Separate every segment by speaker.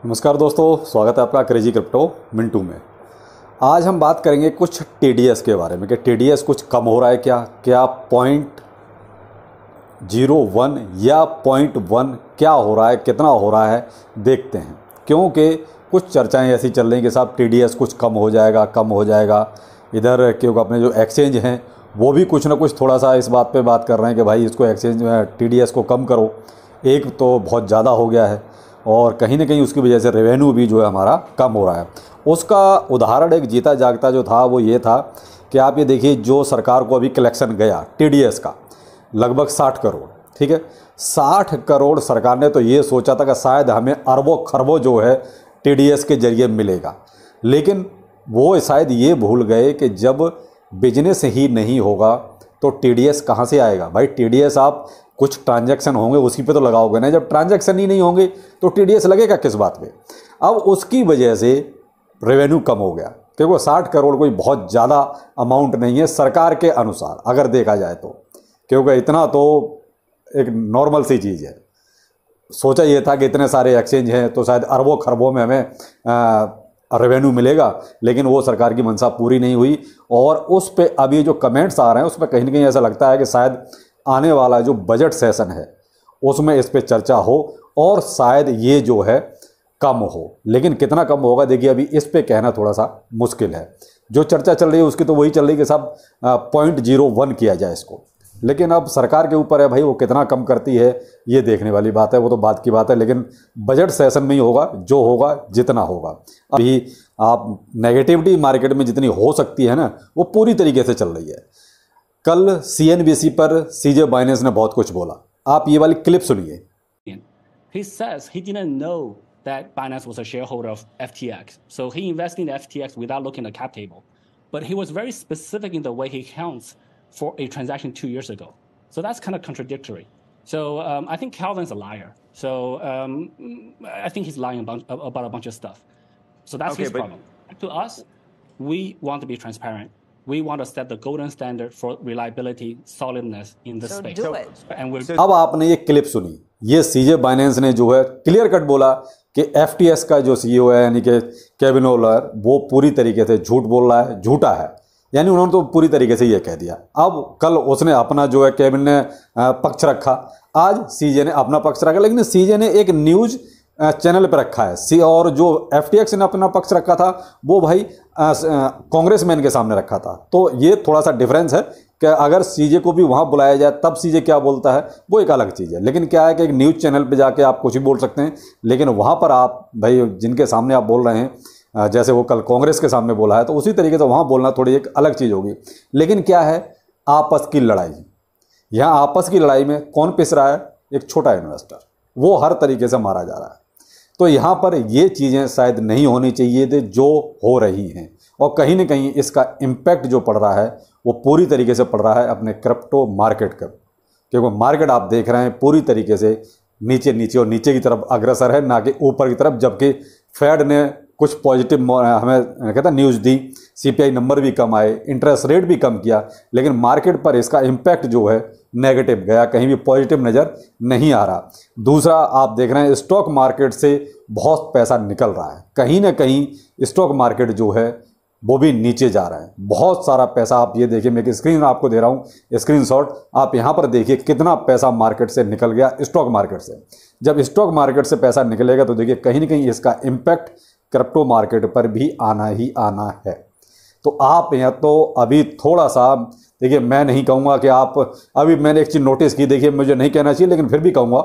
Speaker 1: नमस्कार दोस्तों, स्वागत है आपका क्रेजी क्रिप्टो मिंटू में। आज हम बात करेंगे कुछ टीडीएस के बारे में कि टीडीएस कुछ कम हो रहा है क्या 0.01 या 0.1 क्या हो रहा है, कितना हो रहा है, देखते हैं। क्योंकि कुछ चर्चाएं ऐसी चल रही कि साहब टीडीएस कुछ कम हो जाएगा। इधर क्योंकि अपने जो एक्सचेंज हैं वो भी कुछ ना कुछ थोड़ा सा इस बात पे बात कर रहे हैं कि भाई इसको एक्सचेंज में टीडीएस को कम करो। एक तो बहुत ज़्यादा हो गया है और कहीं ना कहीं उसकी वजह से रेवेन्यू भी जो है हमारा कम हो रहा है। उसका उदाहरण एक जीता जागता जो था वो ये था कि आप ये देखिए, जो सरकार को अभी कलेक्शन गया टीडीएस का लगभग 60 करोड़, ठीक है। 60 करोड़ सरकार ने तो ये सोचा था कि शायद हमें अरबों खरबों जो है टीडीएस के जरिए मिलेगा, लेकिन वो शायद ये भूल गए कि जब बिजनेस ही नहीं होगा तो टीडीएस कहाँ से आएगा। भाई टीडीएस आप कुछ ट्रांजैक्शन होंगे उसी पे तो लगाओगे ना, जब ट्रांजैक्शन ही नहीं होंगे तो टीडीएस लगेगा किस बात पे। अब उसकी वजह से रेवेन्यू कम हो गया, क्योंकि 60 करोड़ कोई बहुत ज़्यादा अमाउंट नहीं है सरकार के अनुसार अगर देखा जाए तो, क्योंकि इतना तो एक नॉर्मल सी चीज़ है। सोचा ये था कि इतने सारे एक्सचेंज हैं तो शायद अरबों खरबों में हमें रेवेन्यू मिलेगा, लेकिन वो सरकार की मंशा पूरी नहीं हुई। और उस पे अभी जो कमेंट्स आ रहे हैं उस पर कहीं ना कहीं ऐसा लगता है कि शायद आने वाला जो बजट सेशन है उसमें इस पे चर्चा हो और शायद ये जो है कम हो, लेकिन कितना कम होगा देखिए अभी इस पे कहना थोड़ा सा मुश्किल है। जो चर्चा चल रही है उसकी तो वही चल रही है कि सब 0.01 किया जाए इसको, लेकिन अब सरकार के ऊपर है भाई, वो कितना कम करती है ये देखने वाली बात है, वो तो बात की बात है। लेकिन बजट सेशन में ही होगा जो होगा, जितना होगा। अभी आप नेगेटिविटी मार्केट में जितनी हो सकती है ना वो पूरी तरीके से चल रही है। कल सीएनबीसी पर सीजे बाइनेंस ने बहुत कुछ बोला, आप ये वाली क्लिप सुनिए।
Speaker 2: He says he didn't know that Binance was a shareholder of FTX, so he invested in FTX without looking at the cap table. But he was very specific in the way he counts for a transaction 2 years ago. So that's kind of contradictory. So I think Calvin's a liar. So I think he's lying about a bunch of stuff. So that's his problem. To us, we want to be transparent. We want to set the golden standard for reliability, solidness in this space.
Speaker 3: Do it.
Speaker 2: And we're
Speaker 1: अब आपने ये clip सुनी, ये सीजे Binance ने जो है clear cut बोला कि एफटीएक्स का जो सीईओ है यानी कि केविन ओलर वो पूरी तरीके से झूठ बोल रहा है, झूठा है। यानी उन्होंने तो पूरी तरीके से ये कह दिया। अब कल उसने अपना जो है केविन ने पक्ष रखा, आज सीजे ने अपना पक्ष रखा, लेकिन सीजे ने एक न्यूज़ चैनल पर रखा है और जो एफटीएक्स ने अपना पक्ष रखा था वो भाई कांग्रेसमैन के सामने रखा था। तो ये थोड़ा सा डिफरेंस है कि अगर सीजे को भी वहाँ बुलाया जाए तब सीजे क्या बोलता है वो एक अलग चीज़ है। लेकिन क्या है कि एक न्यूज़ चैनल पे जाके आप कुछ भी बोल सकते हैं, लेकिन वहाँ पर आप भाई जिनके सामने आप बोल रहे हैं, जैसे वो कल कांग्रेस के सामने बोला है, तो उसी तरीके से वहाँ बोलना थोड़ी एक अलग चीज़ होगी। लेकिन क्या है, आपस की लड़ाई, यहाँ आपस की लड़ाई में कौन पिस रहा है? एक छोटा इन्वेस्टर, वो हर तरीके से मारा जा रहा है। तो यहाँ पर ये चीज़ें शायद नहीं होनी चाहिए थी जो हो रही हैं, और कहीं ना कहीं इसका इम्पैक्ट जो पड़ रहा है वो पूरी तरीके से पड़ रहा है अपने क्रिप्टो मार्केट का, क्योंकि मार्केट आप देख रहे हैं पूरी तरीके से नीचे और नीचे की तरफ अग्रसर है, ना कि ऊपर की तरफ। जबकि फेड ने कुछ पॉजिटिव हमें कहता न्यूज़ दी, सीपीआई नंबर भी कम आए, इंटरेस्ट रेट भी कम किया, लेकिन मार्केट पर इसका इम्पैक्ट जो है नेगेटिव गया, कहीं भी पॉजिटिव नज़र नहीं आ रहा। दूसरा आप देख रहे हैं स्टॉक मार्केट से बहुत पैसा निकल रहा है, कहीं ना कहीं स्टॉक मार्केट जो है वो भी नीचे जा रहा है। बहुत सारा पैसा, आप ये देखिए, मैं एक स्क्रीन आपको दे रहा हूँ, स्क्रीनशॉट, आप यहाँ पर देखिए कितना पैसा मार्केट से निकल गया, स्टॉक मार्केट से। जब स्टॉक मार्केट से पैसा निकलेगा तो देखिए कहीं ना कहीं इसका इम्पैक्ट क्रिप्टो मार्केट पर भी आना ही आना है। तो आप यहाँ तो अभी थोड़ा सा देखिए, मैं नहीं कहूँगा कि आप, अभी मैंने एक चीज़ नोटिस की, देखिए मुझे नहीं कहना चाहिए लेकिन फिर भी कहूँगा,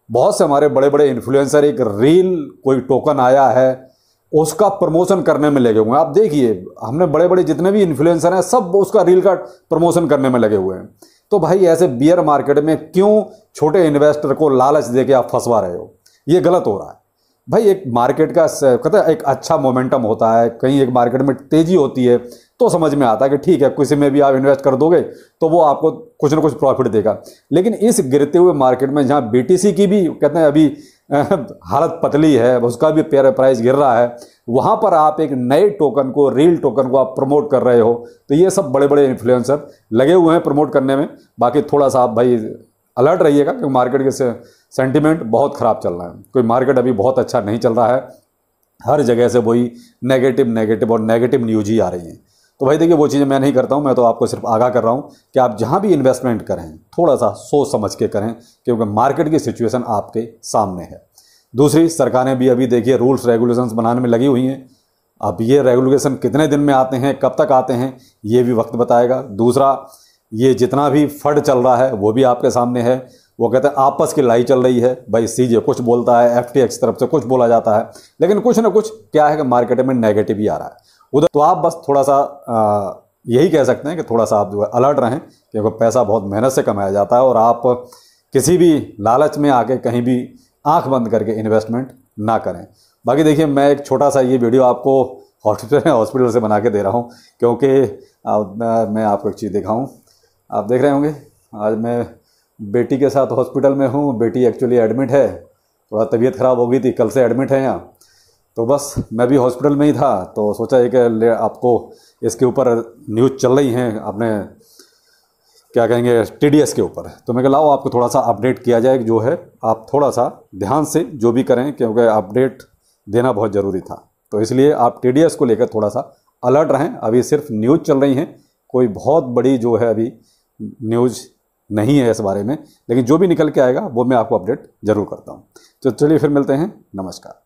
Speaker 1: बहुत से हमारे बड़े बड़े इन्फ्लुएंसर एक रील कोई टोकन आया है उसका प्रमोशन करने में लगे हुए हैं। आप देखिए हमने बड़े बड़े जितने भी इन्फ्लुएंसर हैं सब उसका रील का प्रमोशन करने में लगे हुए हैं। तो भाई ऐसे बियर मार्केट में क्यों छोटे इन्वेस्टर को लालच दे के आप फंसवा रहे हो? ये गलत हो रहा है भाई। एक मार्केट का कहते हैं एक अच्छा मोमेंटम होता है, कहीं एक मार्केट में तेज़ी होती है तो समझ में आता है कि ठीक है किसी में भी आप इन्वेस्ट कर दोगे तो वो आपको कुछ ना कुछ प्रॉफिट देगा। लेकिन इस गिरते हुए मार्केट में जहाँ बीटीसी की भी कहते हैं अभी हालत पतली है, उसका भी प्राइस गिर रहा है, वहाँ पर आप एक नए टोकन को, रील टोकन को आप प्रमोट कर रहे हो। तो ये सब बड़े बड़े इन्फ्लुएंसर लगे हुए हैं प्रमोट करने में। बाकी थोड़ा सा आप भाई अलर्ट रहिएगा क्योंकि मार्केट के सेंटिमेंट बहुत ख़राब चल रहा है, कोई मार्केट अभी बहुत अच्छा नहीं चल रहा है, हर जगह से वही नेगेटिव और नेगेटिव न्यूज ही आ रही हैं। तो भाई देखिए वो चीज़ें मैं नहीं करता हूँ, मैं तो आपको सिर्फ आगाह कर रहा हूँ कि आप जहाँ भी इन्वेस्टमेंट करें थोड़ा सा सोच समझ के करें, क्योंकि मार्केट की सिचुएशन आपके सामने है। दूसरी, सरकारें भी अभी देखिए रूल्स रेगुलेशंस बनाने में लगी हुई हैं। अब ये रेगुलेशन कितने दिन में आते हैं, कब तक आते हैं, ये भी वक्त बताएगा। दूसरा, ये जितना भी फंड चल रहा है वो भी आपके सामने है। वो कहते हैं आपस की लड़ाई चल रही है, भाई सीजे कुछ बोलता है, FTX तरफ से कुछ बोला जाता है, लेकिन कुछ ना कुछ क्या है कि मार्केट में नेगेटिव ही आ रहा है उधर। तो आप बस थोड़ा सा यही कह सकते हैं कि थोड़ा सा आप जो है अलर्ट रहें, क्योंकि पैसा बहुत मेहनत से कमाया जाता है और आप किसी भी लालच में आके कहीं भी आंख बंद करके इन्वेस्टमेंट ना करें। बाकी देखिए मैं एक छोटा सा ये वीडियो आपको हॉस्पिटल से बना के दे रहा हूँ, क्योंकि मैं आपको एक चीज़ दिखाऊँ। आप देख रहे होंगे आज मैं बेटी के साथ हॉस्पिटल में हूँ। बेटी एक्चुअली एडमिट है, थोड़ा तबीयत ख़राब हो गई थी, कल से एडमिट है यहाँ। तो बस मैं भी हॉस्पिटल में ही था, तो सोचा है कि आपको इसके ऊपर न्यूज़ चल रही हैं, अपने क्या कहेंगे TDS के ऊपर। तो मैं कहा लाओ आपको थोड़ा सा अपडेट किया जाए, जो है आप थोड़ा सा ध्यान से जो भी करें, क्योंकि अपडेट देना बहुत ज़रूरी था। तो इसलिए आप TDS को लेकर थोड़ा सा अलर्ट रहें। अभी सिर्फ न्यूज़ चल रही हैं, कोई बहुत बड़ी जो है अभी न्यूज़ नहीं है इस बारे में, लेकिन जो भी निकल के आएगा वो मैं आपको अपडेट ज़रूर करता हूँ। तो चलिए फिर मिलते हैं, नमस्कार।